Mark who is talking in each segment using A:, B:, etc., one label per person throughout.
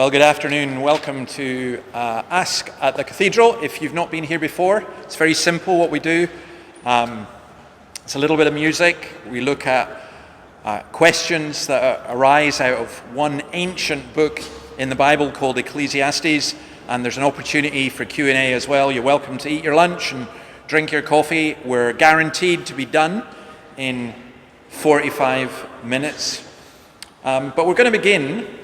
A: Well, good afternoon. Welcome to Ask at the Cathedral. If you've not been here before, it's very simple what we do. It's a little bit of music. We look at questions that arise out of one ancient book in the Bible called Ecclesiastes, and there's an opportunity for Q&A as well. You're welcome to eat your lunch and drink your coffee. We're guaranteed to be done in 45 minutes. But we're going to begin.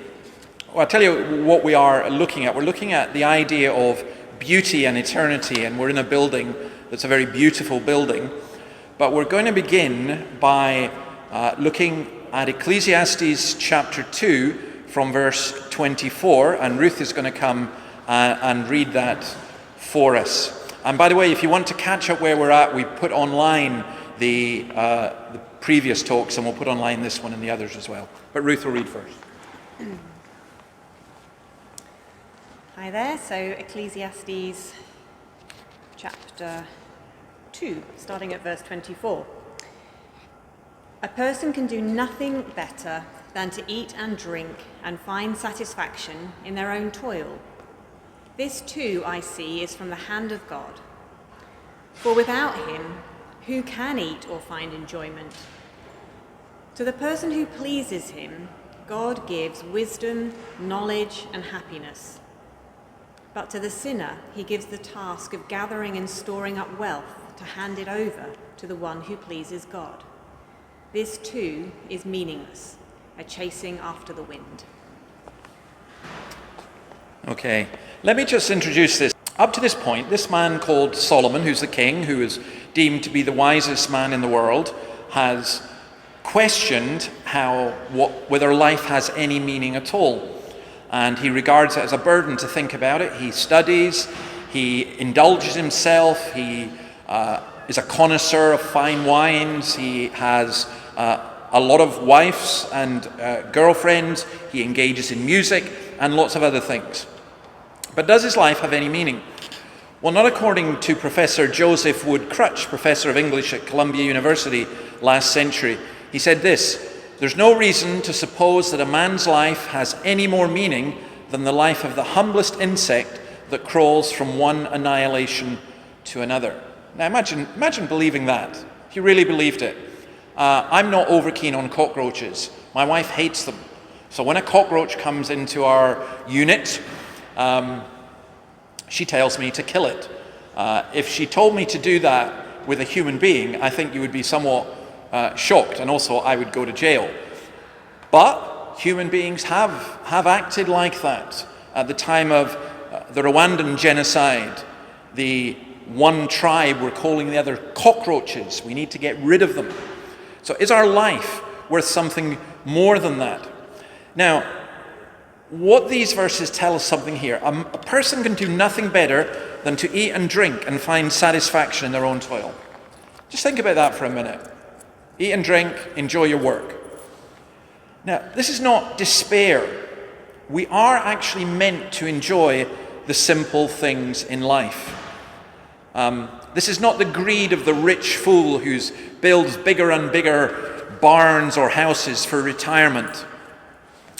A: Well, I'll tell you what we are looking at. We're looking at the idea of beauty and eternity, and we're in a building that's a very beautiful building. But we're going to begin by looking at Ecclesiastes chapter 2 from verse 24, and Ruth is going to come and read that for us. And by the way, if you want to catch up where we're at, we put online the previous talks, and we'll put online this one and the others as well. But Ruth will read first.
B: Hi there, so Ecclesiastes chapter 2, starting at verse 24. A person can do nothing better than to eat and drink and find satisfaction in their own toil. This too, I see, is from the hand of God. For without him, who can eat or find enjoyment? To the person who pleases him, God gives wisdom, knowledge, and happiness. But to the sinner, he gives the task of gathering and storing up wealth to hand it over to the one who pleases God. This too is meaningless, a chasing after the wind.
A: Okay, let me just introduce this. Up to this point, this man called Solomon, who's the king, who is deemed to be the wisest man in the world, has questioned whether life has any meaning at all. And he regards it as a burden to think about it. He studies, he indulges himself, he is a connoisseur of fine wines, he has a lot of wives and girlfriends, he engages in music and lots of other things. But does his life have any meaning? Well, not according to Professor Joseph Wood Crutch, professor of English at Columbia University last century. He said this: "There's no reason to suppose that a man's life has any more meaning than the life of the humblest insect that crawls from one annihilation to another." Now imagine believing that. If you really believed it. I'm not over keen on cockroaches. My wife hates them. So when a cockroach comes into our unit, she tells me to kill it. If she told me to do that with a human being, I think you would be somewhat shocked, and also I would go to jail. But human beings have acted like that. At the time of the Rwandan genocide, the one tribe were calling the other cockroaches. We need to get rid of them. So is our life worth something more than that? Now, what these verses tell us something here. A person can do nothing better than to eat and drink and find satisfaction in their own toil. Just think about that for a minute. Eat and drink, enjoy your work. Now, this is not despair. We are actually meant to enjoy the simple things in life. This is not the greed of the rich fool who builds bigger and bigger barns or houses for retirement.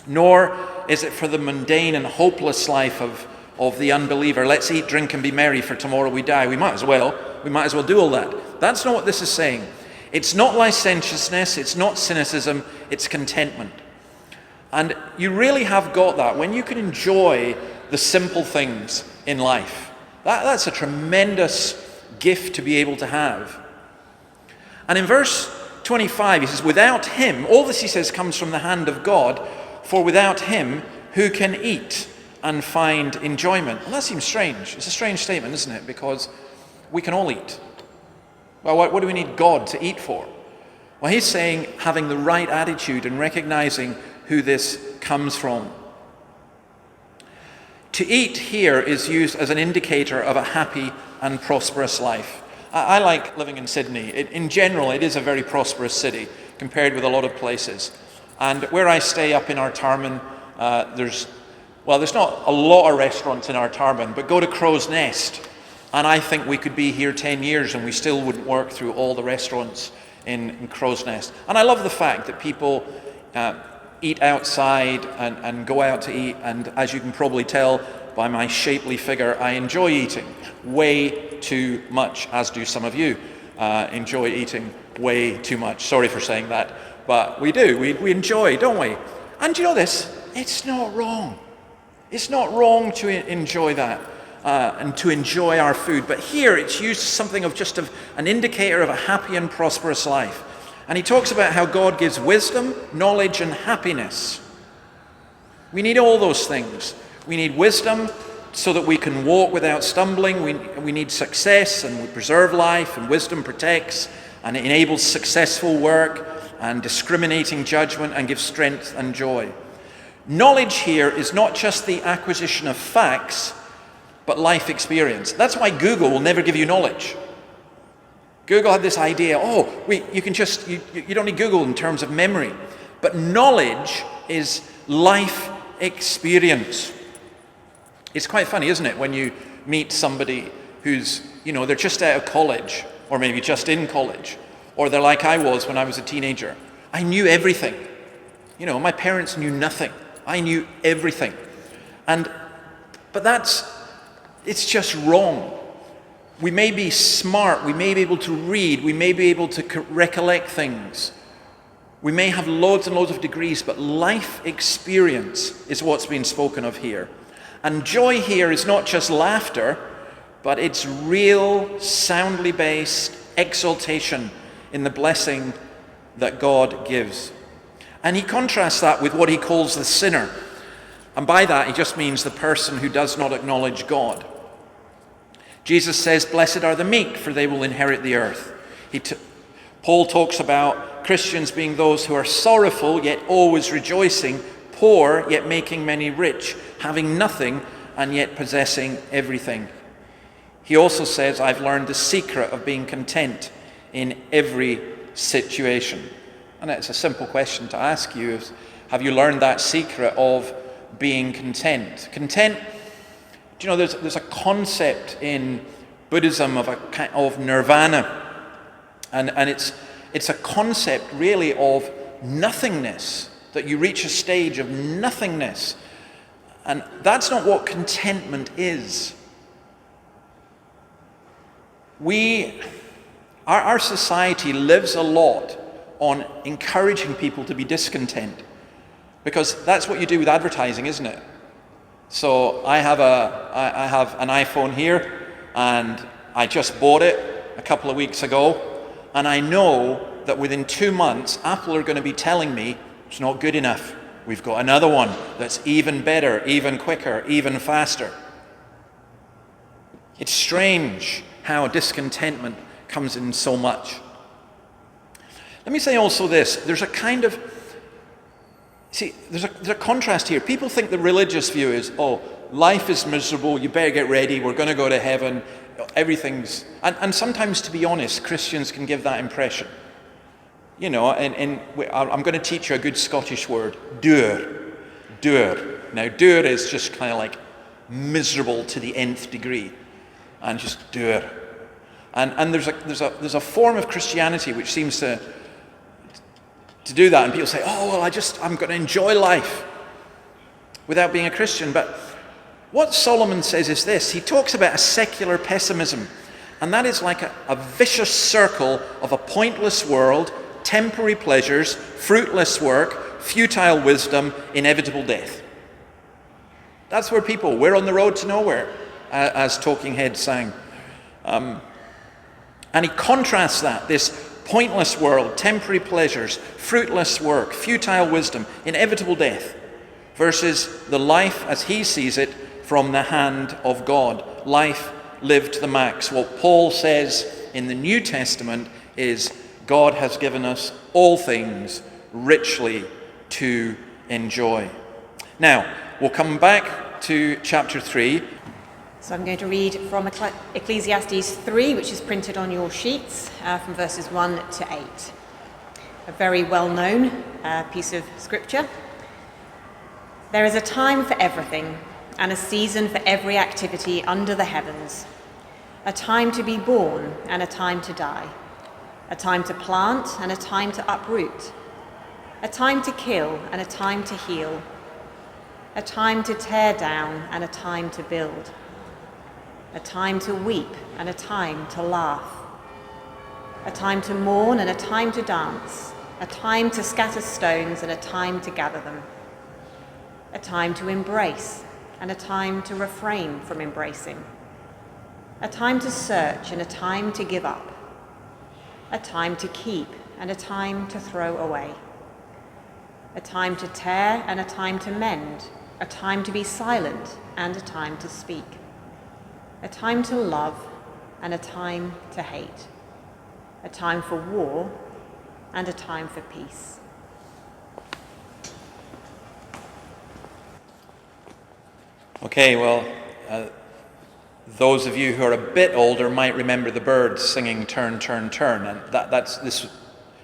A: Nor is it for the mundane and hopeless life of the unbeliever. Let's eat, drink, and be merry, for tomorrow we die. We might as well do all that. That's not what this is saying. It's not licentiousness, it's not cynicism, it's contentment. And you really have got that when you can enjoy the simple things in life. That's a tremendous gift to be able to have. And in verse 25, he says, without him, all this he says comes from the hand of God, for without him, who can eat and find enjoyment? Well, that seems strange. It's a strange statement, isn't it? Because we can all eat. Well, what do we need God to eat for? Well, he's saying having the right attitude and recognizing who this comes from. To eat here is used as an indicator of a happy and prosperous life. I like living in Sydney. In general, it is a very prosperous city compared with a lot of places. And where I stay up in Artarmon, there's not a lot of restaurants in Artarmon, but go to Crow's Nest. And I think we could be here 10 years and we still wouldn't work through all the restaurants in Crow's Nest. And I love the fact that people eat outside and go out to eat. And as you can probably tell by my shapely figure, I enjoy eating way too much, as do some of you enjoy eating way too much. Sorry for saying that, but we do. We enjoy, don't we? And you know this, it's not wrong. It's not wrong to enjoy that and to enjoy our food. But here it's used as something of just an indicator of a happy and prosperous life. And he talks about how God gives wisdom, knowledge, and happiness. We need all those things. We need wisdom so that we can walk without stumbling. We need success, and we preserve life, and wisdom protects and enables successful work and discriminating judgment and gives strength and joy. Knowledge here is not just the acquisition of facts, but life experience. That's why Google will never give you knowledge. Google had this idea, you don't need Google in terms of memory. But knowledge is life experience. It's quite funny, isn't it, when you meet somebody who's, they're just out of college, or maybe just in college, or they're like I was when I was a teenager. I knew everything. My parents knew nothing. I knew everything. But it's just wrong. We may be smart, we may be able to read, we may be able to recollect things. We may have loads and loads of degrees, but life experience is what's being spoken of here. And joy here is not just laughter, but it's real, soundly based exaltation in the blessing that God gives. And he contrasts that with what he calls the sinner. And by that, he just means the person who does not acknowledge God. Jesus says, "Blessed are the meek, for they will inherit the earth." Paul talks about Christians being those who are sorrowful, yet always rejoicing, poor, yet making many rich, having nothing, and yet possessing everything. He also says, "I've learned the secret of being content in every situation." And it's a simple question to ask you, have you learned that secret of being content? Content, there's a concept in Buddhism of nirvana, and it's a concept really of nothingness, that you reach a stage of nothingness. And that's not what contentment is. Our society lives a lot on encouraging people to be discontent, because that's what you do with advertising, isn't it? So I have an iPhone here, and I just bought it a couple of weeks ago, and I know that within 2 months Apple are going to be telling me it's not good enough. We've got another one that's even better, even quicker, even faster. It's strange how discontentment comes in so much. Let me say also this, there's a contrast here. People think the religious view is, life is miserable, you better get ready, we're going to go to heaven, everything's... And sometimes, to be honest, Christians can give that impression. I'm going to teach you a good Scottish word, doer. Doer. Now, doer is just kind of like miserable to the nth degree, and just doer. And there's a form of Christianity which seems to do that, and people say, I'm going to enjoy life without being a Christian. But what Solomon says is this. He talks about a secular pessimism, and that is like a vicious circle of a pointless world, temporary pleasures, fruitless work, futile wisdom, inevitable death. That's where we're on the road to nowhere, as Talking Heads sang. And he contrasts this pointless world, temporary pleasures, fruitless work, futile wisdom, inevitable death, versus the life as he sees it from the hand of God. Life lived to the max. What Paul says in the New Testament is God has given us all things richly to enjoy. Now, we'll come back to chapter 3.
B: So I'm going to read from Ecclesiastes 3, which is printed on your sheets, from verses 1 to 8. A very well-known piece of scripture. There is a time for everything, and a season for every activity under the heavens. A time to be born, and a time to die. A time to plant, and a time to uproot. a time to kill and a time to heal, a time to tear down and a time to build, a time to weep and a time to laugh, a time to mourn and a time to dance, a time to scatter stones and a time to gather them, a time to embrace and a time to refrain from embracing, a time to search and a time to give up, a time to keep and a time to throw away, a time to tear and a time to mend, a time to be silent and a time to speak, a time to love and a time to hate, a time for war and a time for peace.
A: Okay, well, those of you who are a bit older might remember the Byrds singing "Turn, Turn, Turn," and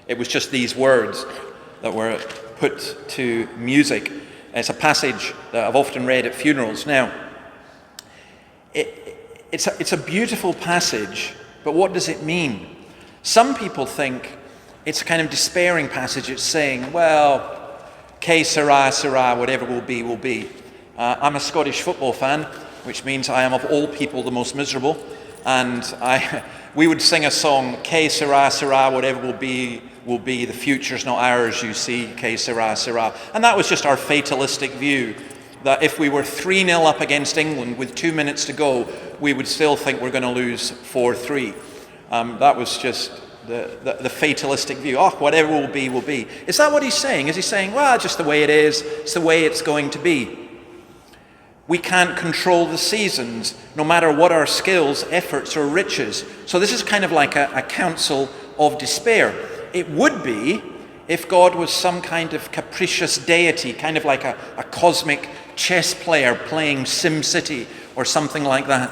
A: it was just these words that were put to music. It's a passage that I've often read at funerals. Now, it's a beautiful passage, but what does it mean? Some people think it's a kind of despairing passage. It's saying, well, que sera, sera, whatever will be, will be. I'm a Scottish football fan, which means I am of all people the most miserable. And we would sing a song, que sera, sera, whatever will be, the future's not ours, you see, que sera, sera. And that was just our fatalistic view, that if we were 3-0 up against England with 2 minutes to go, we would still think we're going to lose 4-3. That was just the fatalistic view. Oh, whatever will be, will be. Is that what he's saying? Is he saying, well, just the way it is, it's the way it's going to be? We can't control the seasons, no matter what our skills, efforts, or riches. So this is kind of like a counsel of despair. It would be if God was some kind of capricious deity, kind of like a cosmic chess player playing SimCity or something like that.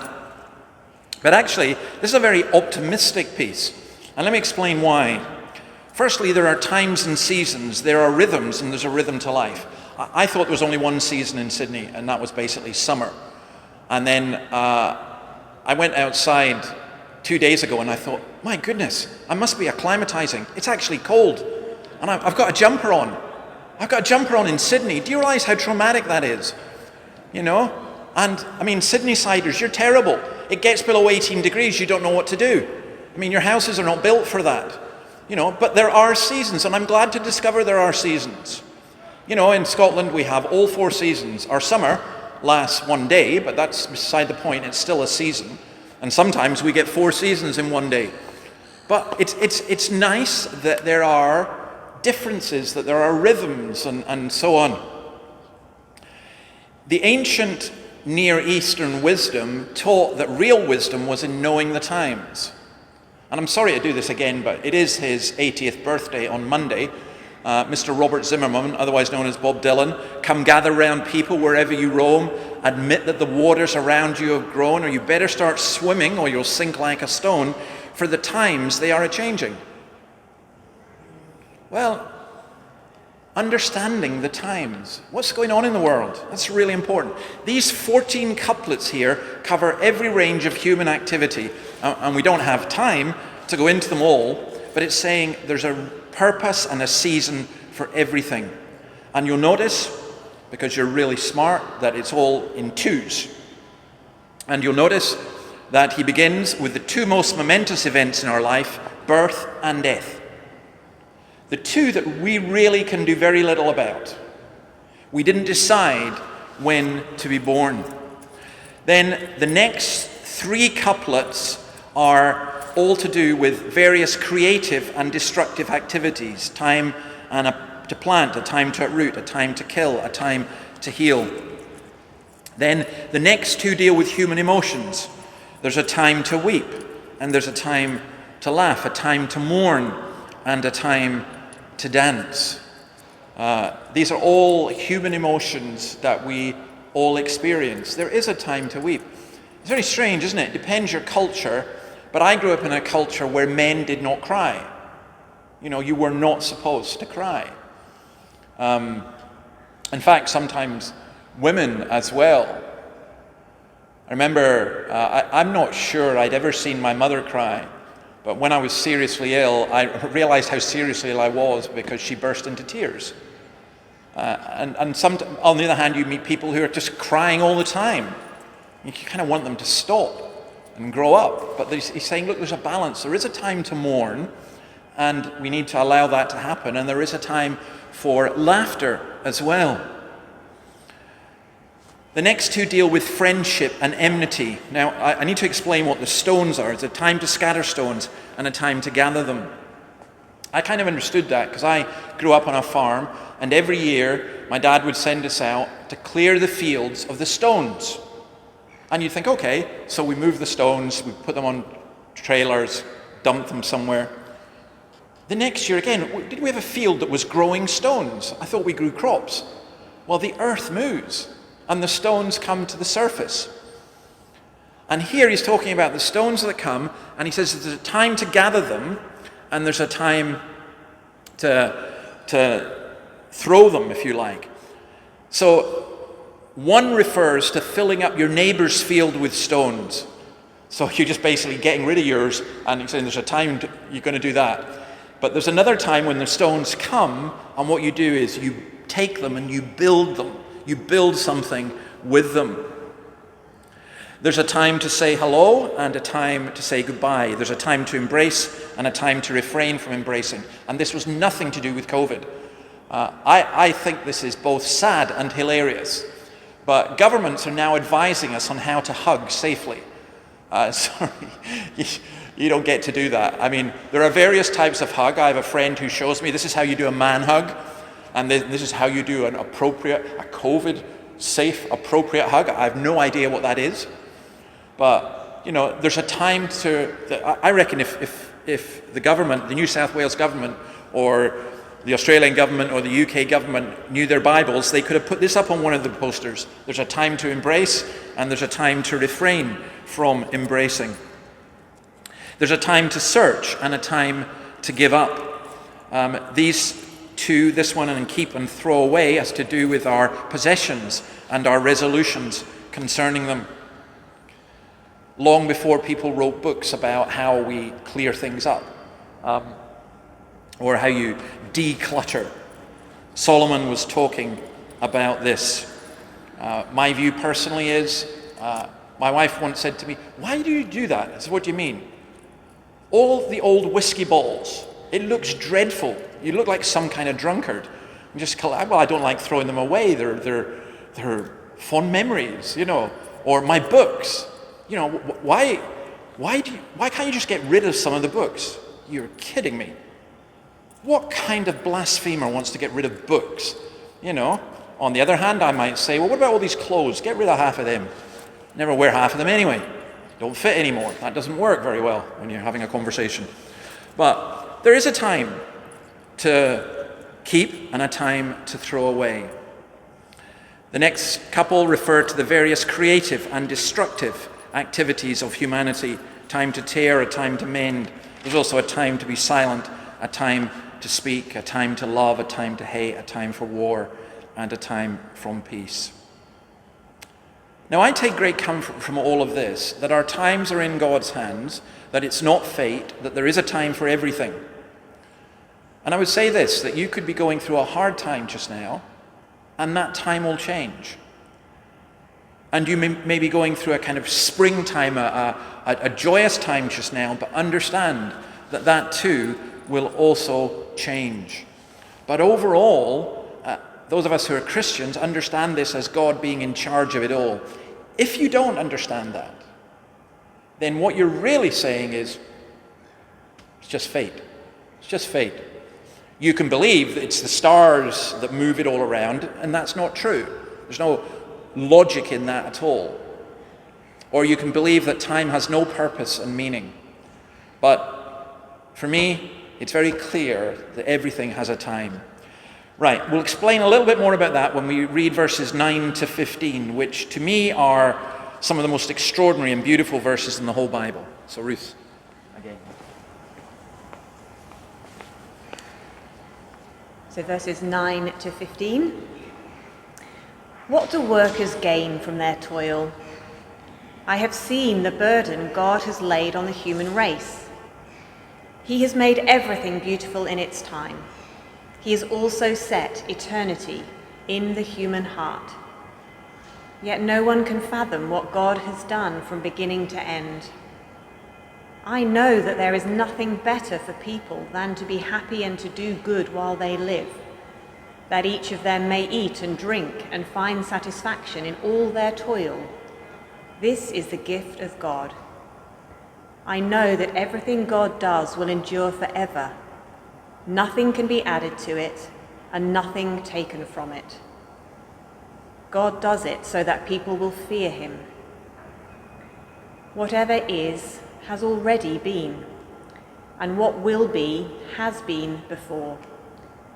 A: But actually, this is a very optimistic piece. And let me explain why. Firstly, there are times and seasons, there are rhythms, and there's a rhythm to life. I thought there was only one season in Sydney, and that was basically summer. And then I went outside 2 days ago, and I thought, my goodness, I must be acclimatizing. It's actually cold, and I've got a jumper on. I've got a jumper on in Sydney. Do you realize how traumatic that is? You know? And, I mean, Sydney-siders, you're terrible. It gets below 18 degrees, you don't know what to do. I mean, your houses are not built for that. You know, but there are seasons, and I'm glad to discover there are seasons. You know, in Scotland we have all 4 seasons. Our summer lasts 1 day, but that's beside the point. It's still a season. And sometimes we get 4 seasons in 1 day. But it's nice that there are differences, that there are rhythms and so on. The ancient Near Eastern wisdom taught that real wisdom was in knowing the times. And I'm sorry to do this again, but it is his 80th birthday on Monday. Mr. Robert Zimmerman, otherwise known as Bob Dylan, come gather round people wherever you roam, admit that the waters around you have grown, or you better start swimming or you'll sink like a stone, for the times they are a-changing. Well, understanding the times, what's going on in the world, that's really important. These 14 couplets here cover every range of human activity, and we don't have time to go into them all, but it's saying there's a purpose and a season for everything. And you'll notice, because you're really smart, that it's all in twos. And you'll notice that he begins with the 2 most momentous events in our life, birth and death. The 2 that we really can do very little about. We didn't decide when to be born. Then the next 3 couplets are all to do with various creative and destructive activities. Time to plant, a time to uproot, a time to kill, a time to heal. Then the next 2 deal with human emotions. There's a time to weep, and there's a time to laugh, a time to mourn, and a time to dance. These are all human emotions that we all experience. There is a time to weep. It's very strange, isn't it? It depends your culture. But I grew up in a culture where men did not cry. You know, you were not supposed to cry. In fact, sometimes women as well. I remember, I'm not sure I'd ever seen my mother cry, But when I was seriously ill, I realized how seriously ill I was because she burst into tears. And on the other hand, you meet people who are just crying all the time. You kind of want them to stop and grow up. But he's saying, look, there's a balance. There is a time to mourn, and we need to allow that to happen. And there is a time for laughter as well. The next two deal with friendship and enmity. Now, I need to explain what the stones are. It's a time to scatter stones and a time to gather them. I kind of understood that because I grew up on a farm, and every year my dad would send us out to clear the fields of the stones. And you'd think, okay, so we move the stones, we put them on trailers, dump them somewhere. The next year again, did we have a field that was growing stones? I thought we grew crops. Well, the earth moves, and the stones come to the surface. And here he's talking about the stones that come, and he says there's a time to gather them, and there's a time to throw them, if you like. So one refers to filling up your neighbor's field with stones. So you're just basically getting rid of yours, and he's saying there's a time you're going to do that. But there's another time when the stones come, and what you do is you take them and you build them. You build something with them. There's a time to say hello and a time to say goodbye. There's a time to embrace and a time to refrain from embracing. And this was nothing to do with COVID. I think this is both sad and hilarious. But governments are now advising us on how to hug safely. Sorry, you don't get to do that. I mean, there are various types of hug. I have a friend who shows me this is how you do a man hug. And this is how you do a COVID-safe, appropriate hug. I have no idea what that is. But, there's a time I reckon if the government, the New South Wales government, or the Australian government, or the UK government knew their Bibles, they could have put this up on one of the posters. There's a time to embrace, and there's a time to refrain from embracing. There's a time to search, and a time to give up. These two, this one and keep and throw away, has to do with our possessions and our resolutions concerning them. Long before people wrote books about how we clear things up, or how you declutter, Solomon was talking about this. My view personally is, my wife once said to me, "Why do you do that?" I said, "What do you mean?" All the old whiskey bottles, it looks dreadful. You look like some kind of drunkard. I don't like throwing them away. They're fond memories, Or my books. Why can't you just get rid of some of the books? You're kidding me. What kind of blasphemer wants to get rid of books? On the other hand, I might say, well, what about all these clothes? Get rid of half of them. Never wear half of them anyway. Don't fit anymore. That doesn't work very well when you're having a conversation. But there is a time to keep and a time to throw away. The next couple refer to the various creative and destructive activities of humanity. Time to tear, a time to mend. There's also a time to be silent, a time to speak, a time to love, a time to hate, a time for war, and a time from peace. Now, I take great comfort from all of this, that our times are in God's hands, that it's not fate, that there is a time for everything. And I would say this, that you could be going through a hard time just now, and that time will change. And you may be going through a kind of springtime, a joyous time just now, but understand that that too will also change. But overall, those of us who are Christians understand this as God being in charge of it all. If you don't understand that, then what you're really saying is, it's just fate. It's just fate. You can believe that it's the stars that move it all around, and that's not true. There's no logic in that at all. Or you can believe that time has no purpose and meaning. But for me, it's very clear that everything has a time. Right, we'll explain a little bit more about that when we read verses 9 to 15, which to me are some of the most extraordinary and beautiful verses in the whole Bible. So Ruth, again.
B: So verses 9 to 15. What do workers gain from their toil? I have seen the burden God has laid on the human race. He has made everything beautiful in its time. He has also set eternity in the human heart. Yet no one can fathom what God has done from beginning to end. I know that there is nothing better for people than to be happy and to do good while they live, that each of them may eat and drink and find satisfaction in all their toil. This is the gift of God. I know that everything God does will endure forever. Nothing can be added to it, and nothing taken from it. God does it so that people will fear him. Whatever is has already been, and what will be has been before,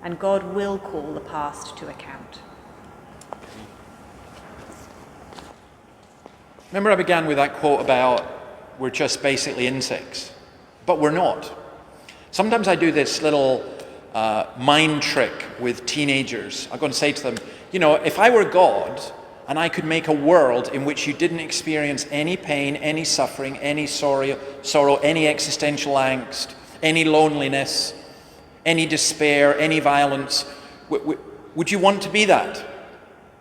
B: and God will call the past to account.
A: Remember I began with that quote about we're just basically insects, but we're not. Sometimes I do this little mind trick with teenagers. I'm going to say to them, you know, if I were God and I could make a world in which you didn't experience any pain, any suffering, any sorrow, any existential angst, any loneliness, any despair, any violence, would you want to be that?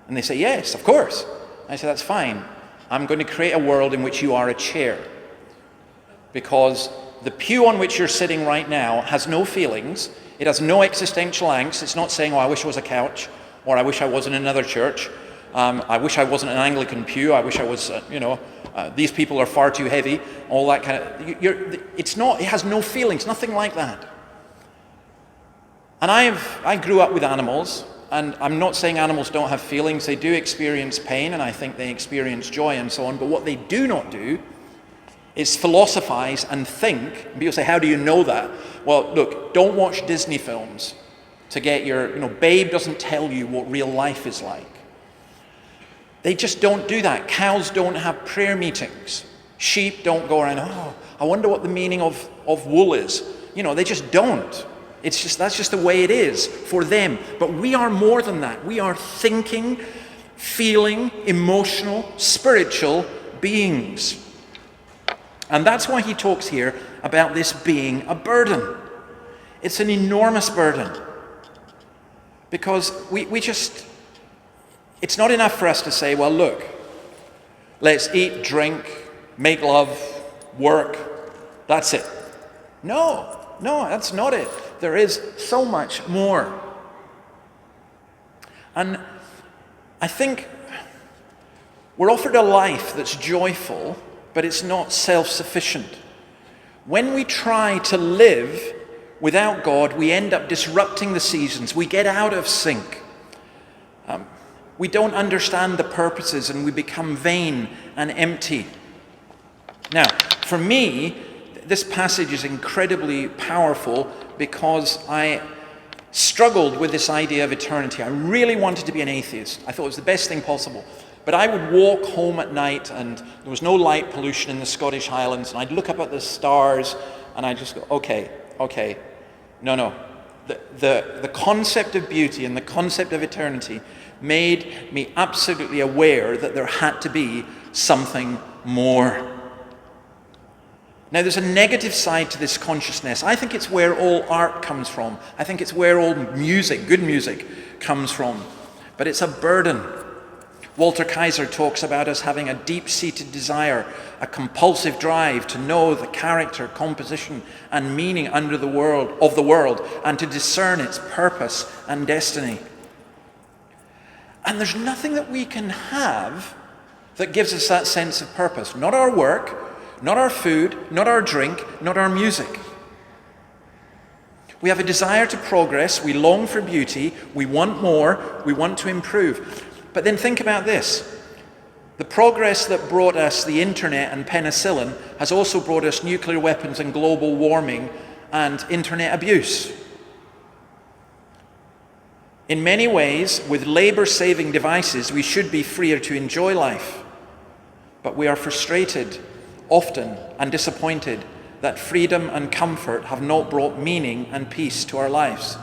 A: And they say, yes, of course. I say, that's fine. I'm going to create a world in which you are a chair. Because the pew on which you're sitting right now has no feelings. It has no existential angst. It's not saying, oh, I wish I was a couch, or I wish I was in another church. I wish I wasn't an Anglican pew. I wish I was, these people are far too heavy. All that kind of, it's not, it has no feelings, nothing like that. And I grew up with animals, and I'm not saying animals don't have feelings. They do experience pain, and I think they experience joy and so on. But what they do not do is philosophize and think. And people say, how do you know that? Well, look, don't watch Disney films to get your, Babe doesn't tell you what real life is like. They just don't do that. Cows don't have prayer meetings. Sheep don't go around, oh, I wonder what the meaning of wool is. They just don't. That's just the way it is for them. But we are more than that. We are thinking, feeling, emotional, spiritual beings. And that's why he talks here about this being a burden. It's an enormous burden. Because it's not enough for us to say, well, look, let's eat, drink, make love, work, that's it. No, that's not it. There is so much more. And I think we're offered a life that's joyful, but it's not self-sufficient. When we try to live without God, we end up disrupting the seasons. We get out of sync. We don't understand the purposes, and we become vain and empty. Now, for me, this passage is incredibly powerful because I struggled with this idea of eternity. I really wanted to be an atheist. I thought it was the best thing possible. But I would walk home at night, and there was no light pollution in the Scottish Highlands, and I'd look up at the stars, and I'd just go, okay, no. The concept of beauty and the concept of eternity made me absolutely aware that there had to be something more. Now, there's a negative side to this consciousness. I think it's where all art comes from. I think it's where all music, good music, comes from. But it's a burden. Walter Kaiser talks about us having a deep-seated desire, a compulsive drive to know the character, composition, and meaning of the world, and to discern its purpose and destiny. And there's nothing that we can have that gives us that sense of purpose. Not our work, not our food, not our drink, not our music. We have a desire to progress, we long for beauty, we want more, we want to improve. But then think about this. The progress that brought us the internet and penicillin has also brought us nuclear weapons and global warming and internet abuse. In many ways, with labor-saving devices, we should be freer to enjoy life. But we are frustrated often and disappointed that freedom and comfort have not brought meaning and peace to our lives.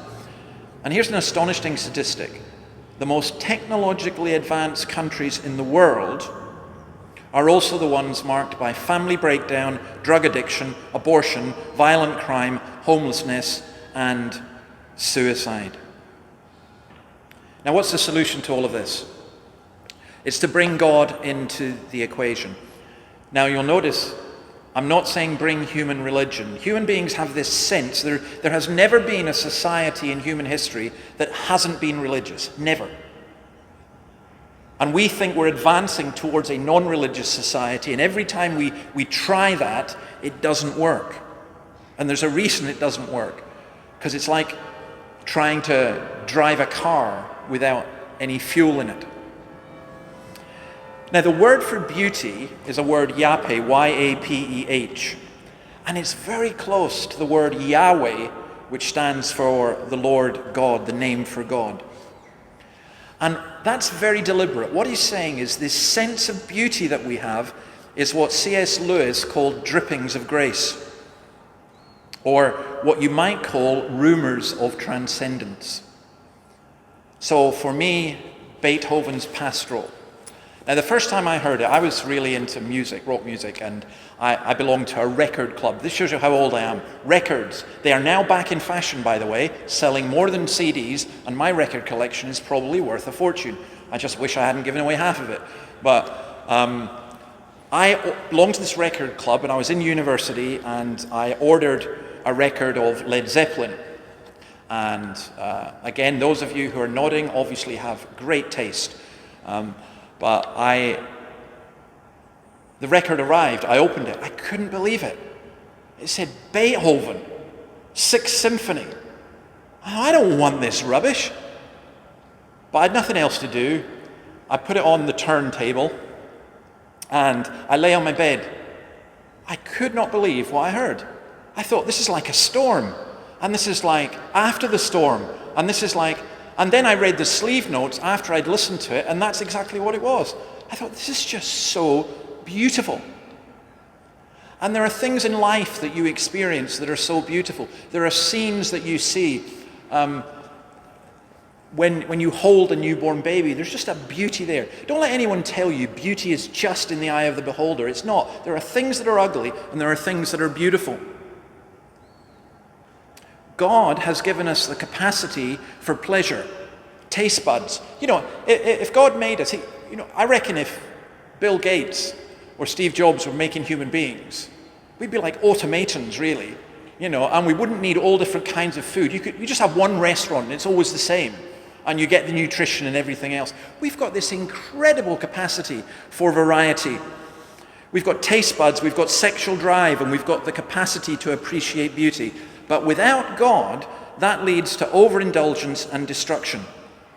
A: And here's an astonishing statistic. The most technologically advanced countries in the world are also the ones marked by family breakdown, drug addiction, abortion, violent crime, homelessness, and suicide. Now, what's the solution to all of this? It's to bring God into the equation. Now, you'll notice I'm not saying bring human religion. Human beings have this sense. There has never been a society in human history that hasn't been religious. Never. And we think we're advancing towards a non-religious society, and every time we try that, it doesn't work. And there's a reason it doesn't work. Because it's like trying to drive a car without any fuel in it. Now, the word for beauty is a word yapeh, Y-A-P-E-H. And it's very close to the word Yahweh, which stands for the Lord God, the name for God. And that's very deliberate. What he's saying is this sense of beauty that we have is what C.S. Lewis called drippings of grace, or what you might call rumors of transcendence. So for me, Beethoven's Pastoral. Now, the first time I heard it, I was really into music, rock music, and I belonged to a record club. This shows you how old I am. Records. They are now back in fashion, by the way, selling more than CDs, and my record collection is probably worth a fortune. I just wish I hadn't given away half of it. But I belonged to this record club, and I was in university, and I ordered a record of Led Zeppelin. And again, those of you who are nodding obviously have great taste. But the record arrived, I opened it, I couldn't believe it. It said Beethoven, 6th Symphony. I don't want this rubbish. But I had nothing else to do. I put it on the turntable and I lay on my bed. I could not believe what I heard. I thought, this is like a storm. And this is like after the storm. And this is like... And then I read the sleeve notes after I'd listened to it, and that's exactly what it was. I thought, this is just so beautiful. And there are things in life that you experience that are so beautiful. There are scenes that you see. When you hold a newborn baby, there's just a beauty there. Don't let anyone tell you beauty is just in the eye of the beholder. It's not. There are things that are ugly, and there are things that are beautiful. God has given us the capacity for pleasure, taste buds. You know, if God made us, I reckon if Bill Gates or Steve Jobs were making human beings, we'd be like automatons, really. And we wouldn't need all different kinds of food. You just have one restaurant and it's always the same, and you get the nutrition and everything else. We've got this incredible capacity for variety. We've got taste buds, we've got sexual drive, and we've got the capacity to appreciate beauty. But without God, that leads to overindulgence and destruction.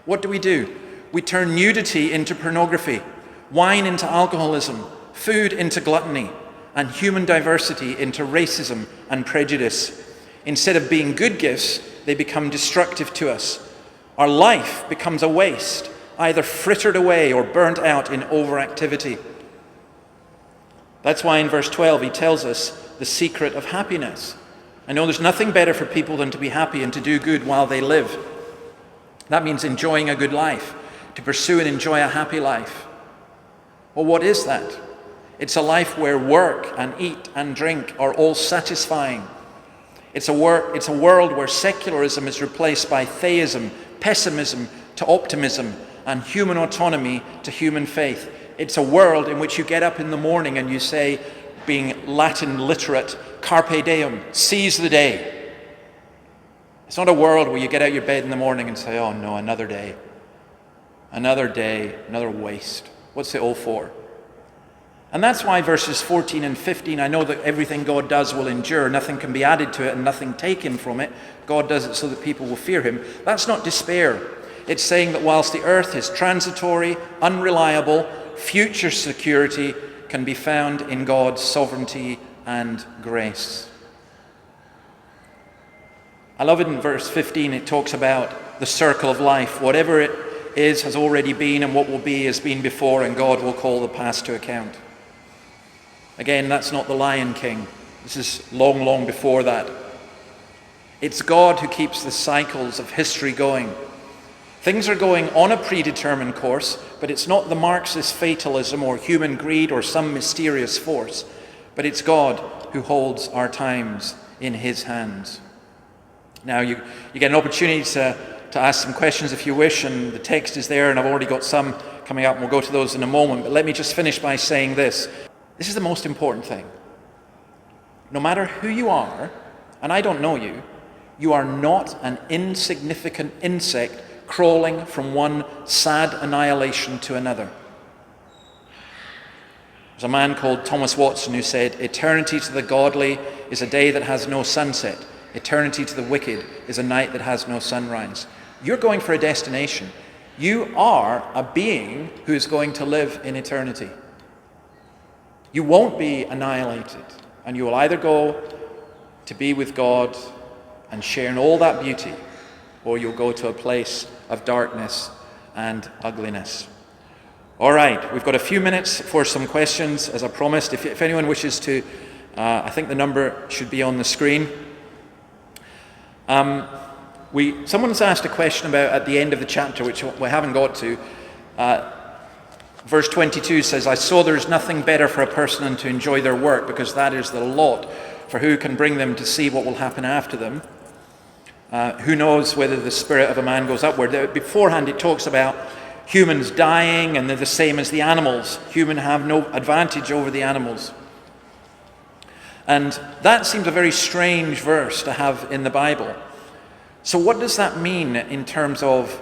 A: What do? We turn nudity into pornography, wine into alcoholism, food into gluttony, and human diversity into racism and prejudice. Instead of being good gifts, they become destructive to us. Our life becomes a waste, either frittered away or burnt out in overactivity. That's why in verse 12 he tells us the secret of happiness. I know there's nothing better for people than to be happy and to do good while they live. That means enjoying a good life, to pursue and enjoy a happy life. Well, what is that? It's a life where work and eat and drink are all satisfying. It's a world where secularism is replaced by theism, pessimism to optimism, and human autonomy to human faith. It's a world in which you get up in the morning and you say, being Latin literate, carpe diem, seize the day. It's not a world where you get out of your bed in the morning and say, oh no, another day, another waste. What's it all for? And that's why verses 14 and 15, I know that everything God does will endure. Nothing can be added to it and nothing taken from it. God does it so that people will fear him. That's not despair. It's saying that whilst the earth is transitory, unreliable, future security can be found in God's sovereignty and grace. I love it in verse 15. It talks about the circle of life. Whatever it is has already been, and what will be has been before, and God will call the past to account. Again, that's not the Lion King. This is long, long before that. It's God who keeps the cycles of history going. Things are going on a predetermined course, but it's not the Marxist fatalism or human greed or some mysterious force, but it's God who holds our times in his hands. Now, you get an opportunity to ask some questions if you wish, and the text is there, and I've already got some coming up, and we'll go to those in a moment. But let me just finish by saying this. This is the most important thing. No matter who you are, and I don't know you, you are not an insignificant insect crawling from one sad annihilation to another. There's a man called Thomas Watson who said, "Eternity to the godly is a day that has no sunset. Eternity to the wicked is a night that has no sunrise." You're going for a destination. You are a being who is going to live in eternity. You won't be annihilated, and you will either go to be with God and share in all that beauty, or you'll go to a place of darkness and ugliness. All right, we've got a few minutes for some questions, as I promised. If anyone wishes to, I think the number should be on the screen. Someone's asked a question about at the end of the chapter, which we haven't got to. Verse 22 says, "I saw there is nothing better for a person than to enjoy their work, because that is the lot. For who can bring them to see what will happen after them? Who knows whether the spirit of a man goes upward?" Beforehand, it talks about humans dying, and they're the same as the animals. Humans have no advantage over the animals. And that seems a very strange verse to have in the Bible. So what does that mean in terms of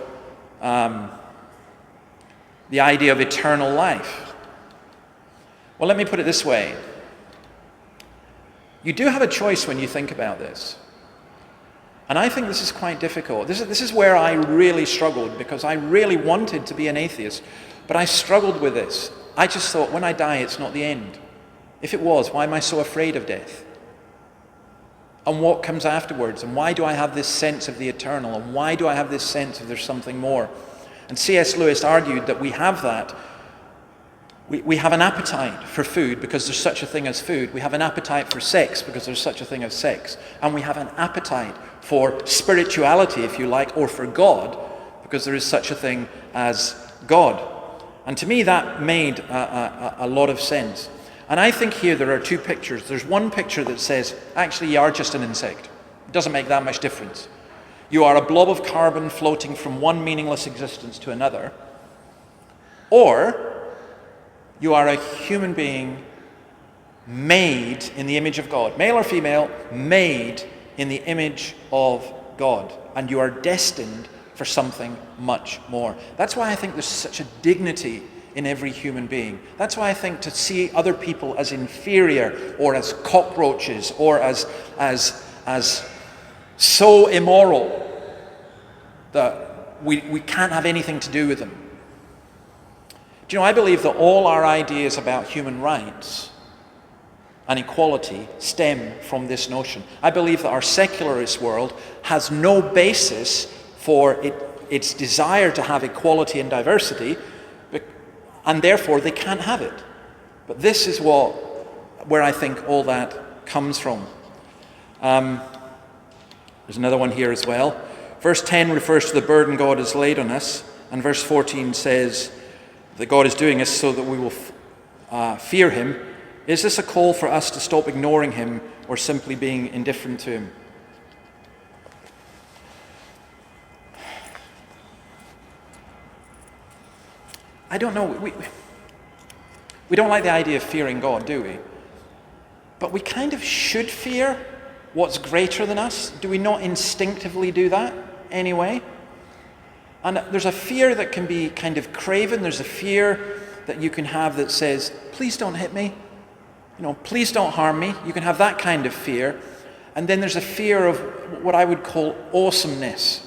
A: the idea of eternal life? Well, let me put it this way. You do have a choice when you think about this. And I think this is quite difficult. This is where I really struggled, because I really wanted to be an atheist, but I struggled with this. I just thought, when I die, it's not the end. If it was, why am I so afraid of death? And what comes afterwards? And why do I have this sense of the eternal? And why do I have this sense of there's something more? And C.S. Lewis argued that we have that. We have an appetite for food because there's such a thing as food. We have an appetite for sex because there's such a thing as sex. And we have an appetite for spirituality, if you like, or for God, because there is such a thing as God. And to me, that made a lot of sense. And I think here there are two pictures. There's one picture that says, actually, you are just an insect. It doesn't make that much difference. You are a blob of carbon floating from one meaningless existence to another. Or you are a human being made in the image of God. Male or female, made in the image of God. And you are destined for something much more. That's why I think there's such a dignity in every human being. That's why I think to see other people as inferior or as cockroaches or as so immoral that we can't have anything to do with them. Do you know, I believe that all our ideas about human rights and equality stem from this notion. I believe that our secularist world has no basis for its desire to have equality and diversity, and therefore they can't have it. But this is where I think all that comes from. There's another one here as well. Verse 10 refers to the burden God has laid on us, and verse 14 says that God is doing this so that we will fear him. Is this a call for us to stop ignoring him or simply being indifferent to him? I don't know. We don't like the idea of fearing God, do we? But we kind of should fear what's greater than us. Do we not instinctively do that anyway? And there's a fear that can be kind of craven. There's a fear that you can have that says, please don't hit me. Please don't harm me. You can have that kind of fear. And then there's a fear of what I would call awesomeness.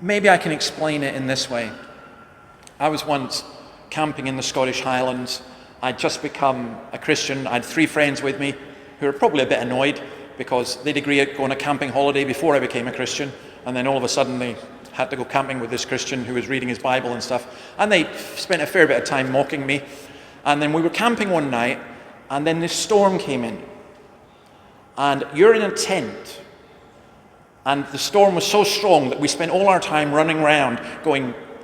A: Maybe I can explain it in this way. I was once camping in the Scottish Highlands. I'd just become a Christian. I had 3 friends with me who were probably a bit annoyed because they'd agreed to go on a camping holiday before I became a Christian, and then all of a sudden they had to go camping with this Christian who was reading his Bible and stuff, and they spent a fair bit of time mocking me. And then we were camping one night, and then this storm came in, and you're in a tent, And the storm was so strong that we spent all our time running around,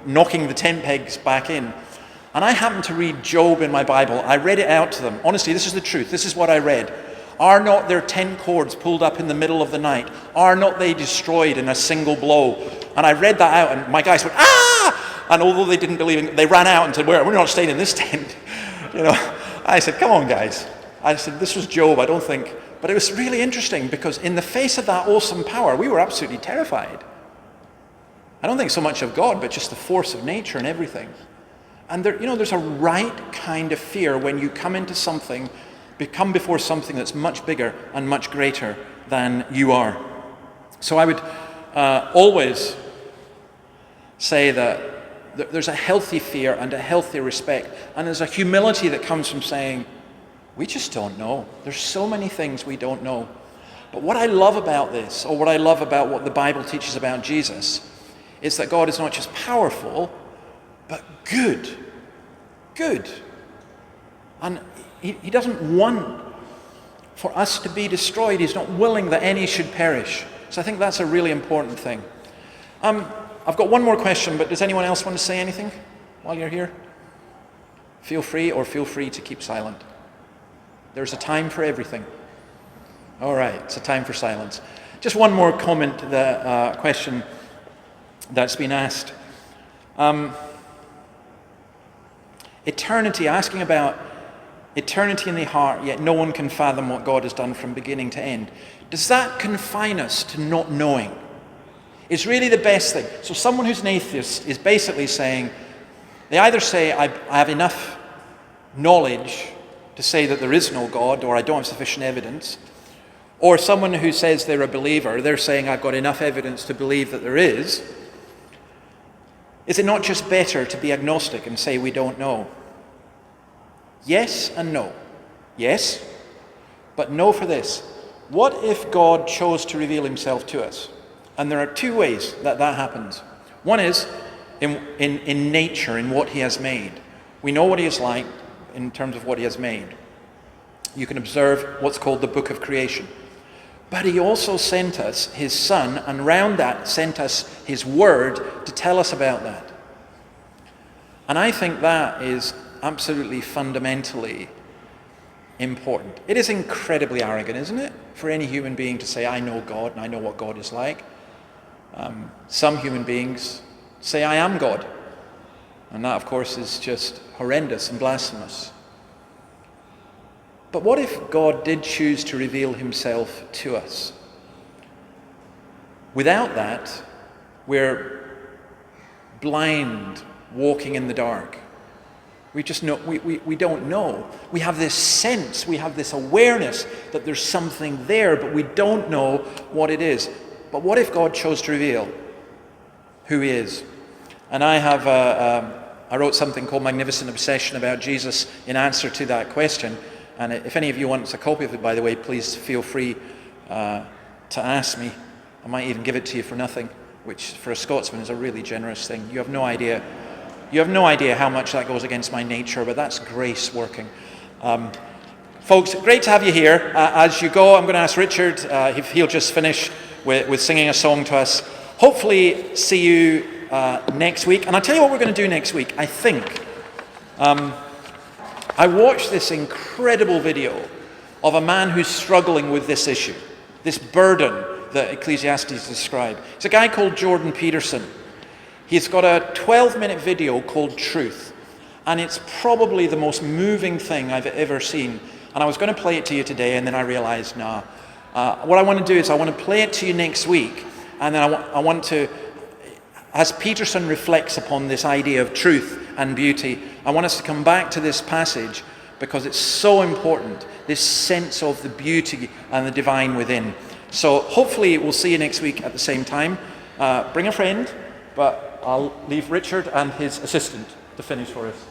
A: knocking the tent pegs back in. And I happened to read Job in my Bible. I read it out to them. Honestly, this is the truth. This is what I read. Are not their 10 cords pulled up in the middle of the night? Are not they destroyed in a single blow? And I read that out, and my guys went, ah! And although they didn't believe it, they ran out and said, we're not staying in this tent. I said, come on, guys. I said, this was Job, I don't think. But it was really interesting because in the face of that awesome power, we were absolutely terrified. I don't think so much of God, but just the force of nature and everything. And there's a right kind of fear when you come before something that's much bigger and much greater than you are. So I would always say that there's a healthy fear and a healthy respect, and there's a humility that comes from saying, we just don't know. There's so many things we don't know. But what I love about this, or what I love about what the Bible teaches about Jesus, is that God is not just powerful, but good. Good. And he doesn't want for us to be destroyed. He's not willing that any should perish. So I think that's a really important thing. I've got one more question, but does anyone else want to say anything while you're here? Feel free to keep silent. There's a time for everything. All right, it's a time for silence. Just one more comment to the question that's been asked. Eternity, asking about eternity in the heart, yet no one can fathom what God has done from beginning to end. Does that confine us to not knowing? It's really the best thing. So someone who's an atheist is basically saying, they either say, I have enough knowledge to say that there is no God, or I don't have sufficient evidence. Or someone who says they're a believer, they're saying, I've got enough evidence to believe that there is. Is it not just better to be agnostic and say we don't know? Yes and no. Yes, but no for this. What if God chose to reveal himself to us? And there are two ways that happens. One is in nature, in what he has made. We know what he is like in terms of what he has made. You can observe what's called the book of creation. But he also sent us his Son, and around that sent us his word to tell us about that. And I think that is absolutely fundamentally important. It is incredibly arrogant, isn't it, for any human being to say, I know God and I know what God is like. Some human beings say, I am God. And that, of course, is just horrendous and blasphemous. But what if God did choose to reveal himself to us? Without that, we're blind, walking in the dark. We just know, we don't know. We have this sense, we have this awareness that there's something there, but we don't know what it is. But what if God chose to reveal who he is? And I wrote something called Magnificent Obsession about Jesus in answer to that question. And if any of you want a copy of it, by the way, please feel free to ask me. I might even give it to you for nothing, which for a Scotsman is a really generous thing. You have no idea. You have no idea how much that goes against my nature, but that's grace working. Folks, great to have you here. As you go, I'm going to ask Richard if he'll just finish with singing a song to us. Hopefully see you next week. And I'll tell you what we're going to do next week. I think I watched this incredible video of a man who's struggling with this issue, this burden that Ecclesiastes described. It's a guy called Jordan Peterson. He's got a 12-minute video called Truth, and it's probably the most moving thing I've ever seen. And I was going to play it to you today, and then I realized, nah. What I want to do is I want to play it to you next week, and then I want to, as Peterson reflects upon this idea of truth and beauty, I want us to come back to this passage because it's so important, this sense of the beauty and the divine within. So hopefully we'll see you next week at the same time. Bring a friend, but I'll leave Richard and his assistant to finish for us.